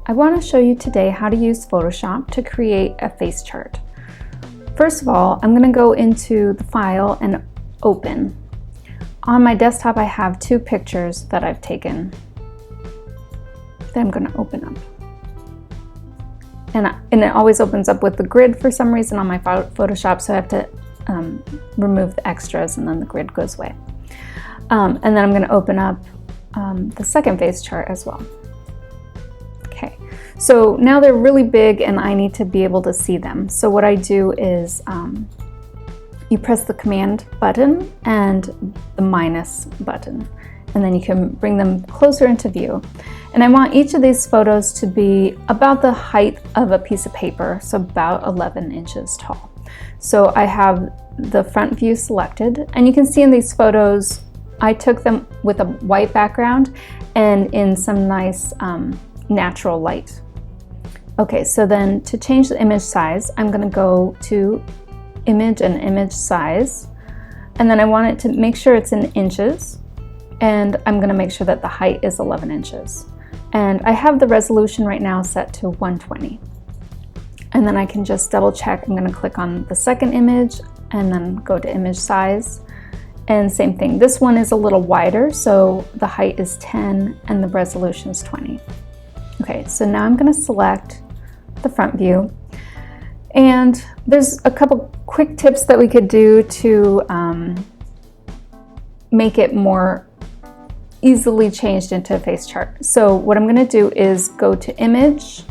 I want to show you today how to use Photoshop to create a face chart. First of all, I'm going to go into the file and open. On my desktop I have two pictures that I've taken that I'm going to open up. And it always opens up with the grid for some reason on my Photoshop, so I have to remove the extras and then the grid goes away. And then I'm going to open up the second face chart as well. Okay, so now they're really big and I need to be able to see them. So what I do is you press the command button and the minus button, and then you can bring them closer into view. And I want each of these photos to be about the height of a piece of paper, so about 11 inches tall. So I have the front view selected, and you can see in these photos I took them with a white background and in some nice natural light. Okay, so then to change the image size, I'm going to go to image and image size, and then I want it to make sure it's in inches, and I'm going to make sure that the height is 11 inches. And I have the resolution right now set to 120. And then I can just double check. I'm going to click on the second image and then go to image size. And same thing, this one is a little wider, so the height is 10 and the resolution is 20. Okay, so now I'm going to select the front view. And there's a couple quick tips that we could do to make it more easily changed into a face chart. So what I'm going to do is go to image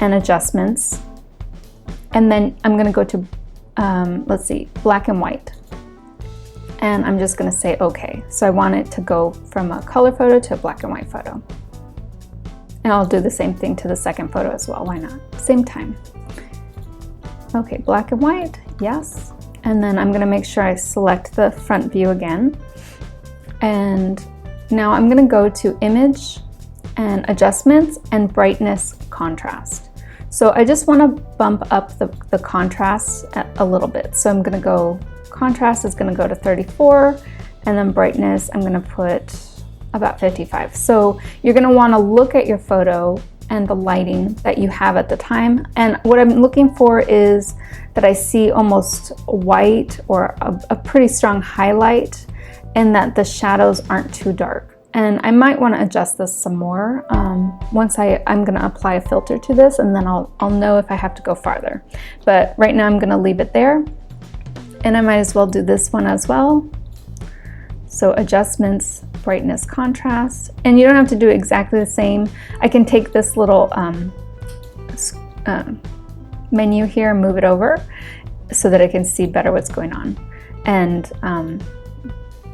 and adjustments, and then I'm going to go to let's see, black and white, and I'm just going to say okay. So I want it to go from a color photo to a black and white photo, and I'll do the same thing to the second photo as well. Why not? Same time. Okay, black and white, yes. And then I'm going to make sure I select the front view again, and now I'm going to go to image and adjustments and brightness contrast. So I just want to bump up the contrast a little bit. So I'm going to go, contrast is going to go to 34, and then brightness I'm going to put about 55. So you're going to want to look at your photo and the lighting that you have at the time. And what I'm looking for is that I see almost white or a pretty strong highlight, and that the shadows aren't too dark. And I might want to adjust this some more once I'm going to apply a filter to this, and then I'll know if I have to go farther. But right now I'm going to leave it there, and I might as well do this one as well. So adjustments, brightness, contrast, and you don't have to do exactly the same. I can take this little menu here and move it over so that I can see better what's going on. And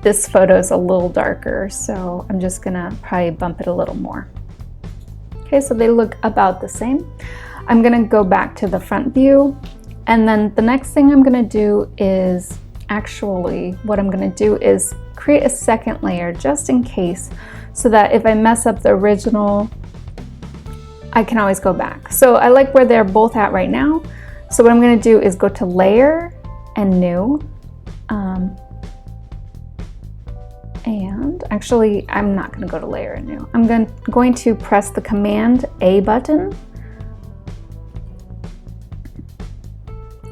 this photo is a little darker, so I'm just gonna probably bump it a little more. Okay, so they look about the same. I'm gonna go back to the front view, and then the next thing I'm gonna do is what I'm gonna do is create a second layer just in case, so that if I mess up the original, I can always go back. So I like where they're both at right now. So what I'm gonna do is go to layer and new. And actually, I'm not going to go to layer and new. I'm going to press the command A button,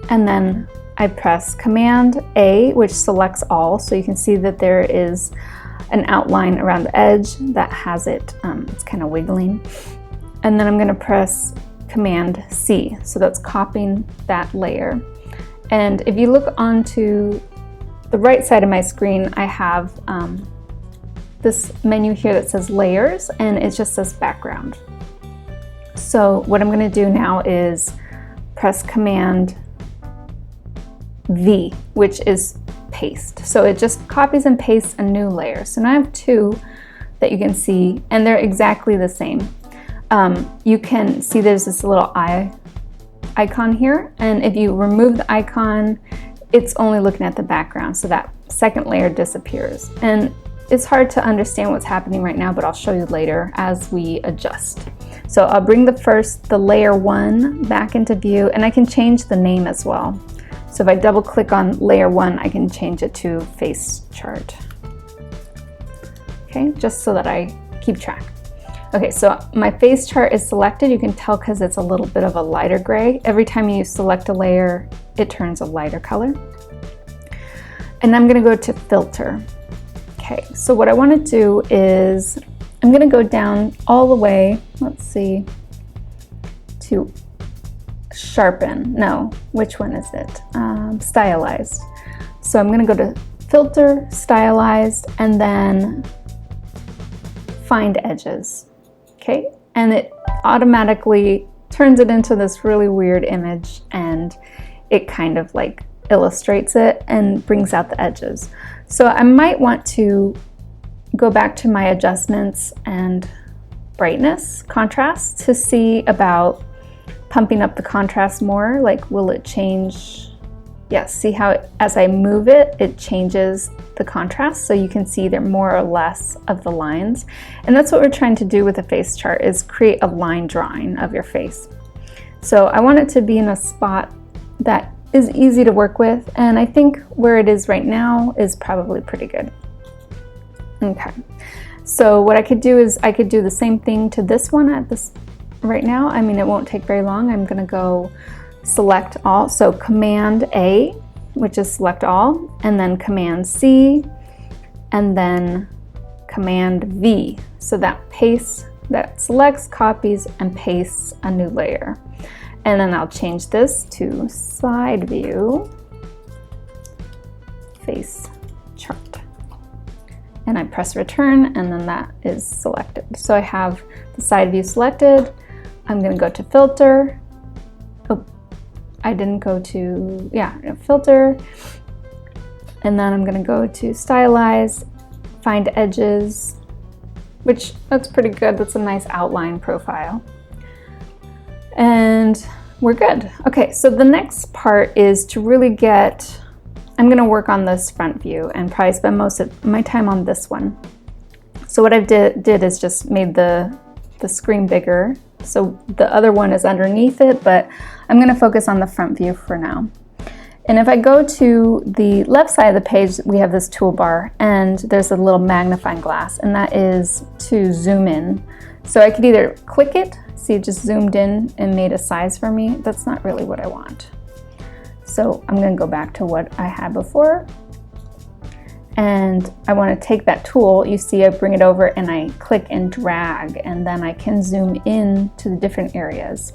and then I press command A, which selects all, so you can see that there is an outline around the edge that has it, it's kind of wiggling. And then I'm going to press command C, so that's copying that layer. And if you look onto the right side of my screen, I have this menu here that says layers, and it just says background. So what I'm going to do now is press command V, which is paste. So it just copies and pastes a new layer. So now I have two that you can see, and they're exactly the same. You can see there's this little eye icon here, and if you remove the icon, it's only looking at the background, so that second layer disappears. And it's hard to understand what's happening right now, but I'll show you later as we adjust. So I'll bring the layer 1 back into view, and I can change the name as well. So if I double click on layer 1, I can change it to face chart. Okay, just so that I keep track. Okay, so my face chart is selected. You can tell because it's a little bit of a lighter gray. Every time you select a layer, it turns a lighter color. And I'm gonna go to filter. Okay, so what I wanna do is, I'm gonna go down all the way, let's see, to sharpen. No, which one is it? Stylized. So I'm gonna go to filter, stylized, and then find edges. Okay, and it automatically turns it into this really weird image, and it kind of like illustrates it and brings out the edges. So I might want to go back to my adjustments and brightness, contrast, to see about pumping up the contrast more. Like, will it change? Yes, see how as I move it, it changes the contrast, so you can see there more or less of the lines. And that's what we're trying to do with a face chart, is create a line drawing of your face. So I want it to be in a spot that is easy to work with, and I think where it is right now is probably pretty good. Okay, so what I could do is I could do the same thing to this one at this right now. I mean, it won't take very long. I'm gonna go select all, so Command A, which is select all, and then Command C, and then Command V. So that selects, copies, and pastes a new layer. And then I'll change this to side view face chart. And I press return, and then that is selected. So I have the side view selected. I'm gonna go to filter. Oh, I didn't go to, filter. And then I'm gonna go to stylize, find edges, which that's pretty good. That's a nice outline profile. And we're good. Okay, so the next part is to really get, I'm gonna work on this front view and probably spend most of my time on this one. So what I did is just made the screen bigger. So the other one is underneath it, but I'm gonna focus on the front view for now. And if I go to the left side of the page, we have this toolbar, and there's a little magnifying glass, and that is to zoom in. So I could either click it, see it just zoomed in and made a size for me. That's not really what I want. So I'm gonna go back to what I had before. And I wanna take that tool, you see I bring it over and I click and drag, and then I can zoom in to the different areas.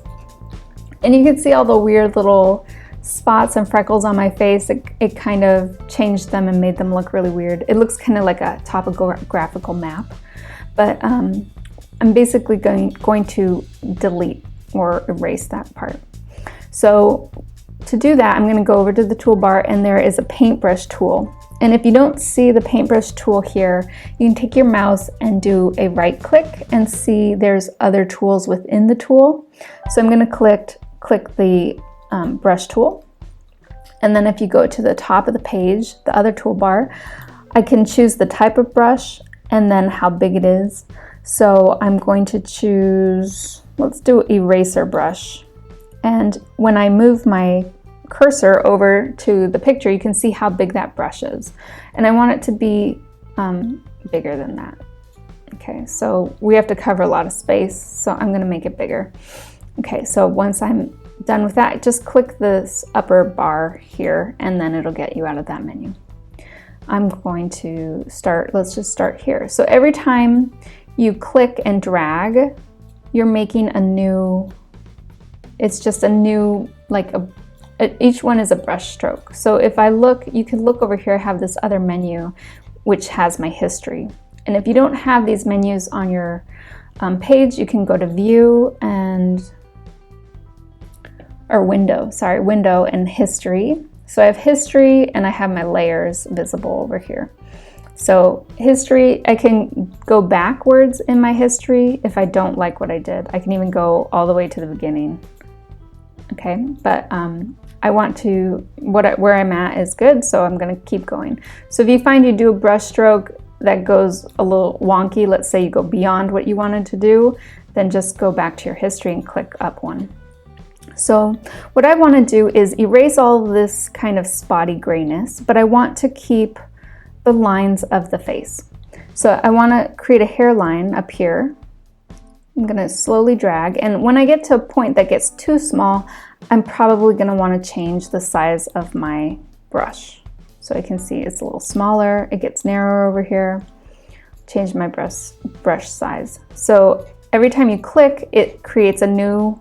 And you can see all the weird little spots and freckles on my face. It kind of changed them and made them look really weird. It looks kind of like a topographical map, but I'm basically going to delete or erase that part. So to do that, I'm going to go over to the toolbar, and there is a paintbrush tool. And if you don't see the paintbrush tool here, you can take your mouse and do a right click and see there's other tools within the tool. So I'm going to click the brush tool. And then if you go to the top of the page, the other toolbar, I can choose the type of brush and then how big it is. So I'm going to choose, let's do eraser brush. And when I move my cursor over to the picture, you can see how big that brush is. And I want it to be bigger than that. Okay, so we have to cover a lot of space, so I'm gonna make it bigger. Okay, so once I'm done with that, just click this upper bar here, and then it'll get you out of that menu. I'm going to start, let's just start here. So every time you click and drag, you're making a new, it's just a new, like each one is a brush stroke. So if I look, you can look over here, I have this other menu which has my history. And if you don't have these menus on your page, you can go to view window and history. So I have history and I have my layers visible over here. So history, I can go backwards in my history if I don't like what I did. I can even go all the way to the beginning. Okay, but I want to, where I'm at is good, so I'm gonna keep going. So if you find you do a brush stroke that goes a little wonky, let's say you go beyond what you wanted to do, then just go back to your history and click up one. So what I wanna do is erase all of this kind of spotty grayness, but I want to keep the lines of the face. So I want to create a hairline up here, I'm gonna slowly drag, and when I get to a point that gets too small, I'm probably gonna wanna change the size of my brush. So I can see it's a little smaller, it gets narrower over here. Change my brush size. So every time you click, it creates a new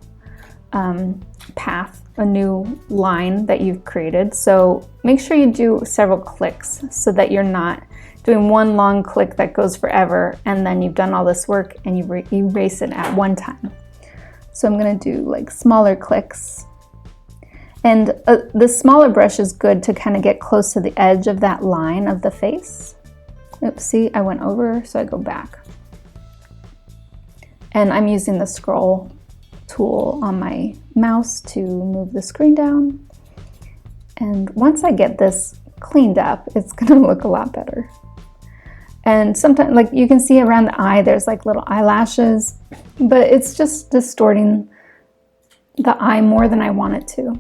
path, a new line that you've created. So make sure you do several clicks so that you're not doing one long click that goes forever and then you've done all this work and you erase it at one time. So I'm gonna do like smaller clicks. And the smaller brush is good to kind of get close to the edge of that line of the face. Oops, see, I went over, so I go back. And I'm using the scroll tool on my mouse to move the screen down. And once I get this cleaned up, it's gonna look a lot better. And sometimes, like you can see around the eye, there's like little eyelashes, but it's just distorting the eye more than I want it to.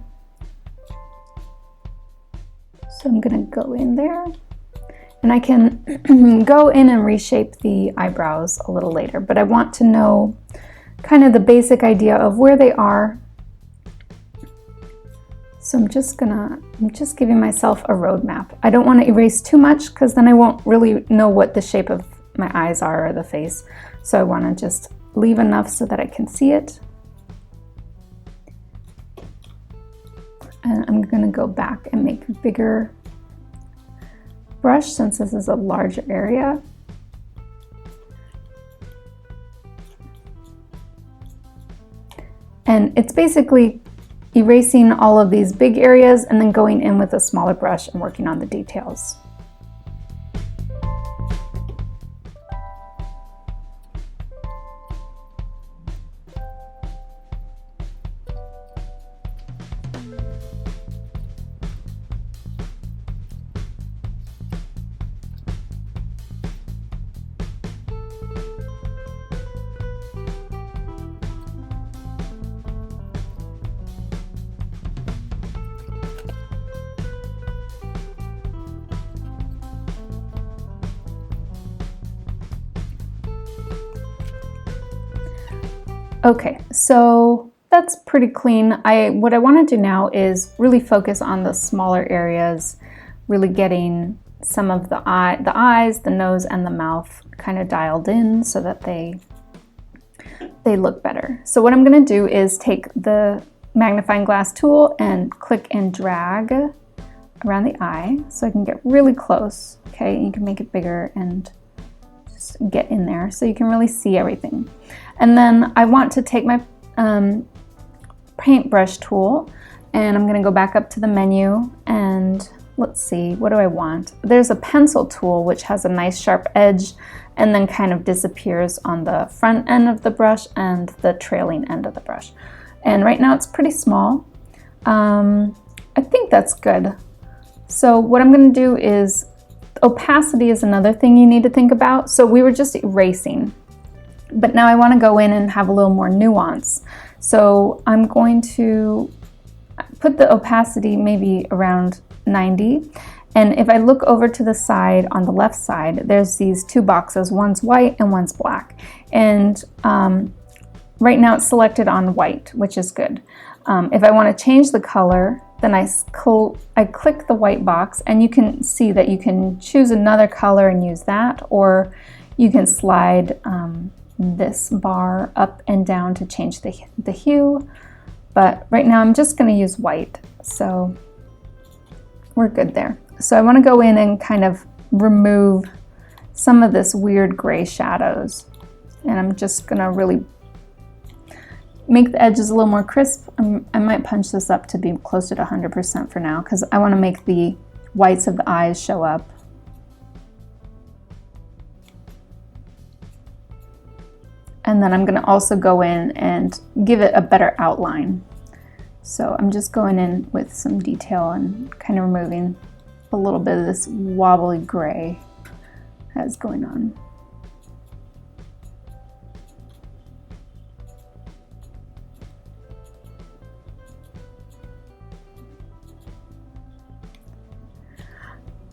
So I'm gonna go in there, and I can go in and reshape the eyebrows a little later, but I want to know kind of the basic idea of where they are. So I'm just giving myself a roadmap. I don't want to erase too much because then I won't really know what the shape of my eyes are or the face. So I want to just leave enough so that I can see it. And I'm going to go back and make a bigger brush since this is a larger area. And it's basically erasing all of these big areas and then going in with a smaller brush and working on the details. Okay, so that's pretty clean. What I want to do now is really focus on the smaller areas, really getting some of the eyes, the nose, and the mouth kind of dialed in so that they look better. So what I'm going to do is take the magnifying glass tool and click and drag around the eye so I can get really close. Okay, you can make it bigger and just get in there so you can really see everything. And then I want to take my paintbrush tool, and I'm going to go back up to the menu, and let's see, what do I want? There's a pencil tool which has a nice sharp edge and then kind of disappears on the front end of the brush and the trailing end of the brush. And right now it's pretty small. I think that's good. So what I'm going to do is, opacity is another thing you need to think about. So we were just erasing, but now I want to go in and have a little more nuance. So I'm going to put the opacity maybe around 90. And if I look over to the side, on the left side, there's these two boxes, one's white and one's black. And right now it's selected on white, which is good. If I want to change the color, then I click the white box, and you can see that you can choose another color and use that, or you can slide this bar up and down to change the hue. But right now I'm just going to use white, so we're good there. So I want to go in and kind of remove some of this weird gray shadows, and I'm just going to really make the edges a little more crisp. I might punch this up to be closer to 100% for now because I want to make the whites of the eyes show up. And then I'm going to also go in and give it a better outline. So I'm just going in with some detail and kind of removing a little bit of this wobbly gray that's going on.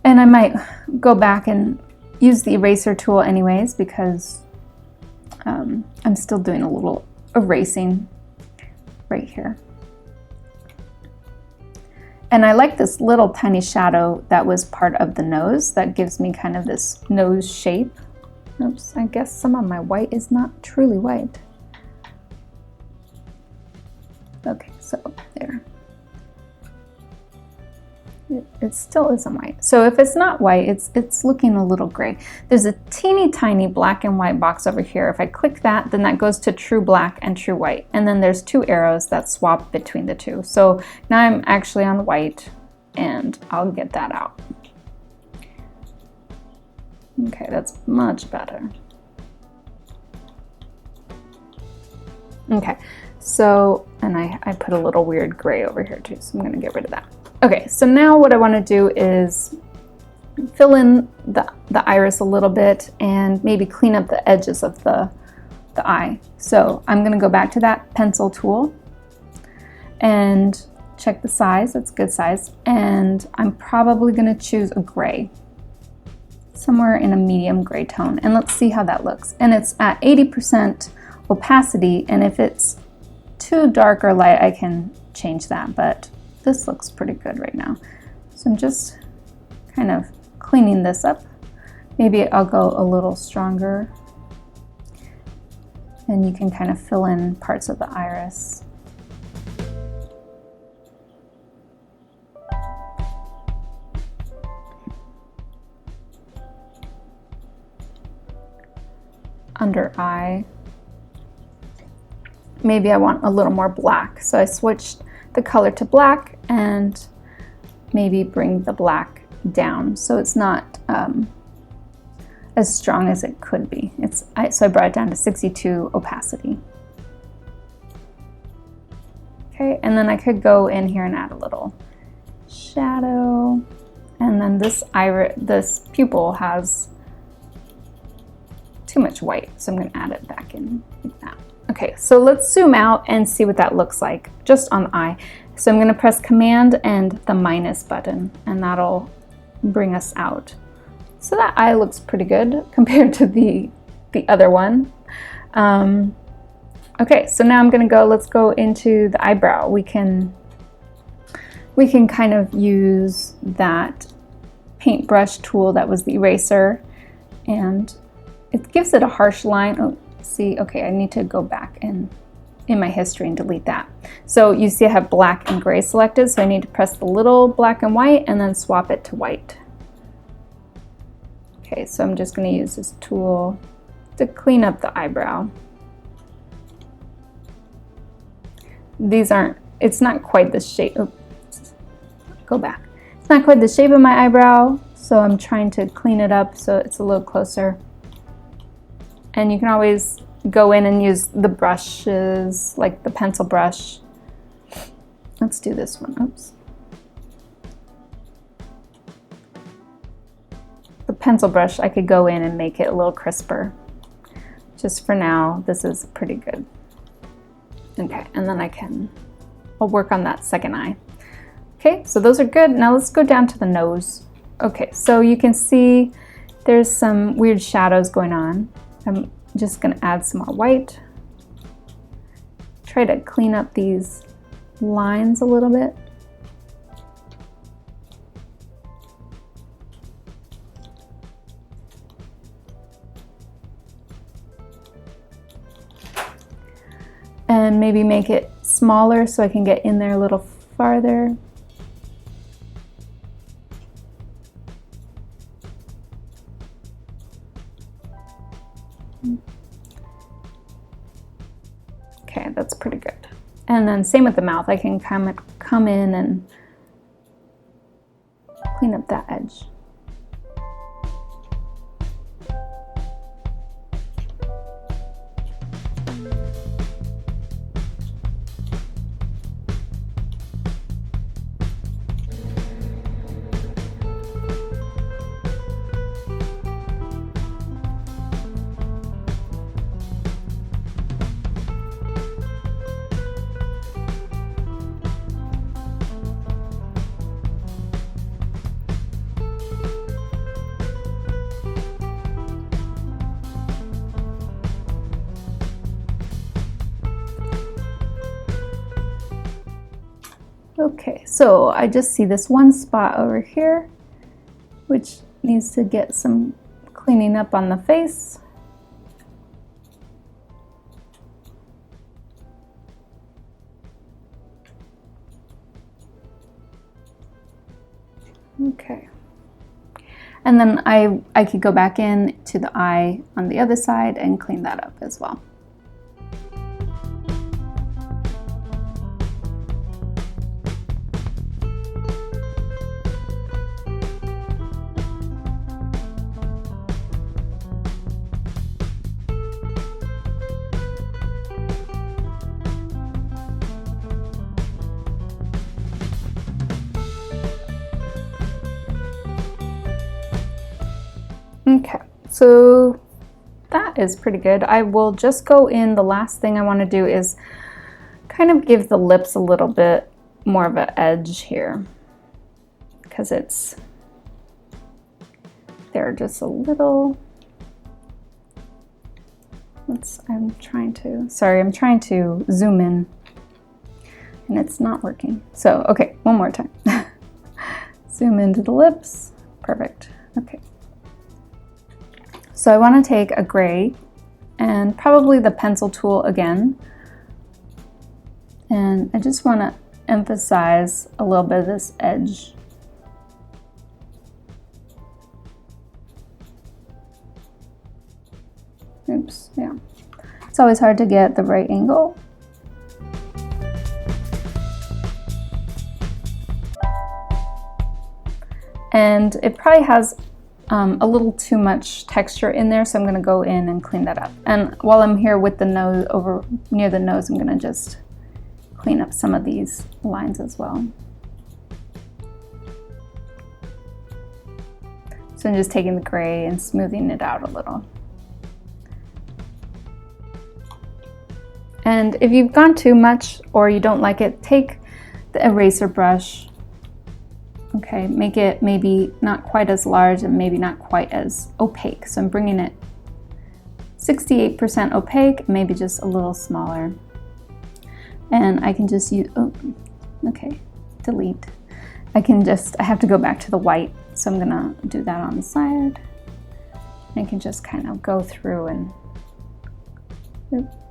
And I might go back and use the eraser tool anyways because I'm still doing a little erasing right here. And I like this little tiny shadow that was part of the nose that gives me kind of this nose shape. Oops, I guess some of my white is not truly white. Okay, so there. It still isn't white. So if it's not white, it's looking a little gray. There's a teeny tiny black and white box over here. If I click that, then that goes to true black and true white. And then there's two arrows that swap between the two. So now I'm actually on white and I'll get that out. Okay, that's much better. Okay, so, and I put a little weird gray over here too, so I'm gonna get rid of that. Okay, so now what I want to do is fill in the iris a little bit and maybe clean up the edges of the eye. So I'm going to go back to that pencil tool and check the size. It's good size. And I'm probably going to choose a gray, somewhere in a medium gray tone. And let's see how that looks. And it's at 80% opacity. And if it's too dark or light, I can change that. But this looks pretty good right now. So I'm just kind of cleaning this up. Maybe I'll go a little stronger. And you can kind of fill in parts of the iris. Under eye. Maybe I want a little more black. So I switched the color to black and maybe bring the black down so it's not as strong as it could be. So I brought it down to 62 opacity. Okay, and then I could go in here and add a little shadow. And then this pupil has too much white, so I'm going to add it back in like that. Okay, so let's zoom out and see what that looks like just on the eye. So I'm going to press Command and the minus button, and that'll bring us out. So that eye looks pretty good compared to the other one. Okay, so now I'm going to let's go into the eyebrow. We can kind of use that Paintbrush tool that was the eraser, and it gives it a harsh line. Oh, see, okay, I need to go back in my history and delete that. So you see I have black and gray selected, so I need to press the little black and white and then swap it to white. Okay, so I'm just going to use this tool to clean up the eyebrow. It's not quite the shape. Oops, go back. It's not quite the shape of my eyebrow, so I'm trying to clean it up so it's a little closer. And you can always go in and use the brushes, like the pencil brush. Let's do this one. Oops. The pencil brush, I could go in and make it a little crisper. Just for now, this is pretty good. Okay, and then I'll work on that second eye. Okay, so those are good. Now let's go down to the nose. Okay, so you can see there's some weird shadows going on. I'm just going to add some more white. Try to clean up these lines a little bit. And maybe make it smaller so I can get in there a little farther. Okay, that's pretty good. And then same with the mouth. I can come in and clean up that edge. Okay, so I just see this one spot over here, which needs to get some cleaning up on the face. Okay. And then I could go back in to the eye on the other side and clean that up as well. Okay, so that is pretty good. I will just go in. The last thing I want to do is kind of give the lips a little bit more of an edge here, because they're just a little, I'm trying to zoom in and it's not working. So, okay, one more time. Zoom into the lips, perfect, okay. So I want to take a gray and probably the pencil tool again. And I just want to emphasize a little bit of this edge. Oops, yeah. It's always hard to get the right angle. And it probably has a little too much texture in there, so I'm going to go in and clean that up. And while I'm here with the nose, over near the nose, I'm going to just clean up some of these lines as well. So I'm just taking the gray and smoothing it out a little. And if you've gone too much or you don't like it, take the eraser brush. Okay, make it maybe not quite as large and maybe not quite as opaque. So I'm bringing it 68% opaque, maybe just a little smaller. And I can just use, oh, okay, delete. I have to go back to the white. So I'm gonna do that on the side. I can just kind of go through and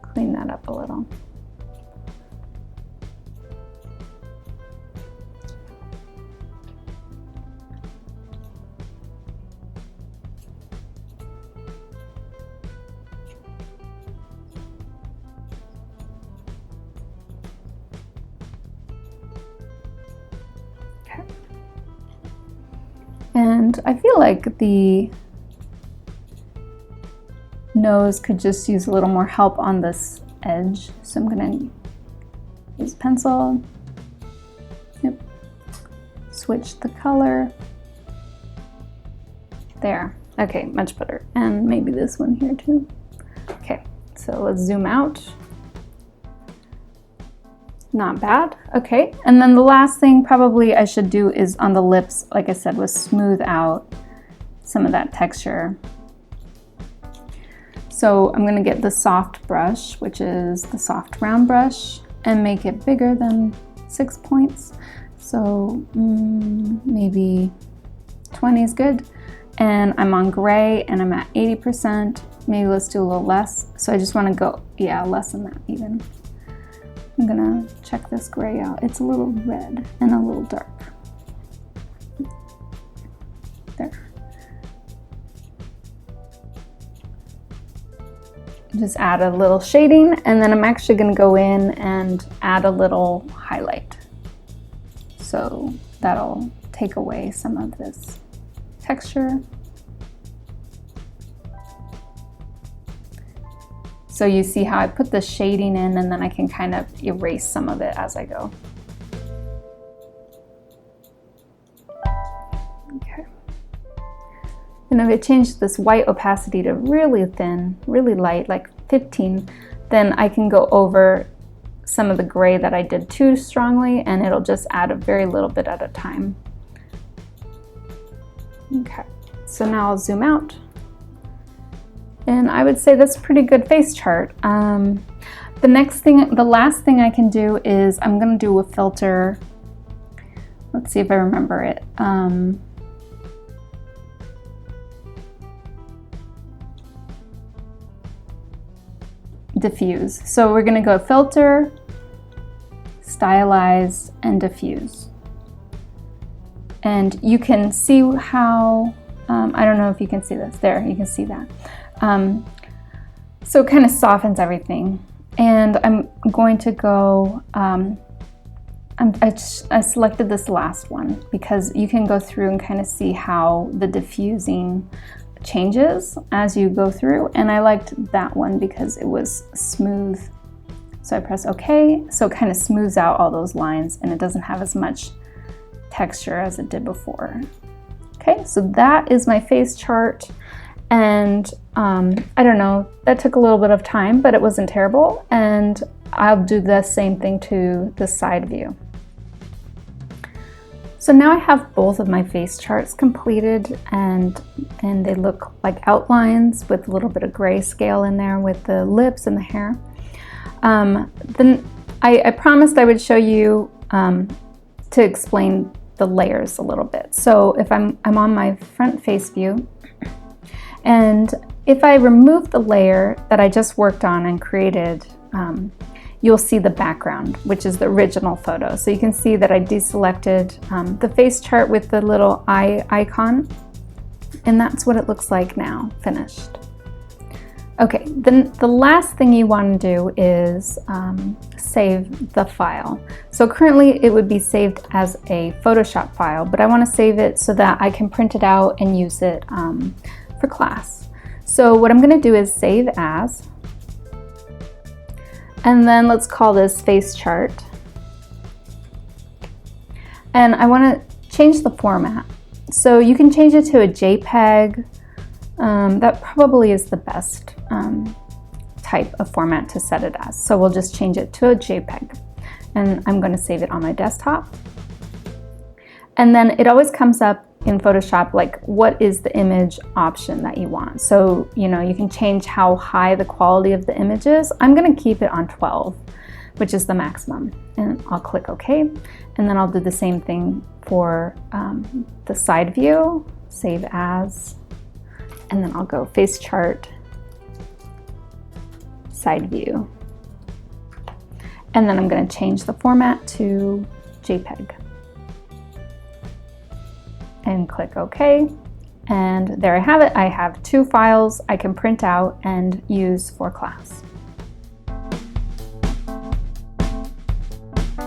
clean that up a little. And I feel like the nose could just use a little more help on this edge. So I'm gonna use pencil. Yep. Switch the color. There. Okay, much better. And maybe this one here too. Okay, so let's zoom out. Not bad. Okay, and then the last thing probably I should do is on the lips, like I said, was smooth out some of that texture. So I'm gonna get the soft brush, which is the soft round brush, and make it bigger than 6 points. So maybe 20 is good. And I'm on gray and I'm at 80%. Maybe let's do a little less. So I just wanna go, yeah, less than that even. I'm gonna check this gray out. It's a little red and a little dark. There. Just add a little shading, and then I'm actually gonna go in and add a little highlight. So that'll take away some of this texture. So you see how I put the shading in, and then I can kind of erase some of it as I go. Okay. And if I change this white opacity to really thin, really light, like 15, then I can go over some of the gray that I did too strongly, and it'll just add a very little bit at a time. Okay, so now I'll zoom out. And I would say that's a pretty good face chart. The last thing I can do is I'm gonna do a filter Let's see if I remember it. Diffuse. So we're going to go filter, stylize, and diffuse. And you can see how, I don't know if you can see this. There, you can see that. So it kind of softens everything. And I'm going to go, I selected this last one because you can go through and kind of see how the diffusing changes as you go through, and I liked that one because it was smooth. So I press OK, so it kind of smooths out all those lines and it doesn't have as much texture as it did before. Okay, so that is my face chart, and I don't know, that took a little bit of time, but it wasn't terrible, and I'll do the same thing to the side view. So now I have both of my face charts completed, and they look like outlines with a little bit of grayscale in there with the lips and the hair. Then I promised I would show you to explain the layers a little bit. So if I'm on my front face view, and if I remove the layer that I just worked on and created, you'll see the background, which is the original photo. So you can see that I deselected the face chart with the little eye icon, and that's what it looks like now, finished. Okay, then the last thing you want to do is save the file. So currently it would be saved as a Photoshop file, but I want to save it so that I can print it out and use it for class. So what I'm going to do is save as, and then let's call this face chart. And I want to change the format. So you can change it to a JPEG. That probably is the best type of format to set it as. So we'll just change it to a JPEG. And I'm going to save it on my desktop. And then it always comes up in Photoshop, like what is the image option that you want. So, you know, you can change how high the quality of the image is. I'm going to keep it on 12, which is the maximum. And I'll click OK. And then I'll do the same thing for the side view, save as, and then I'll go face chart, side view. And then I'm going to change the format to JPEG. And click OK. And there I have it. I have two files I can print out and use for class.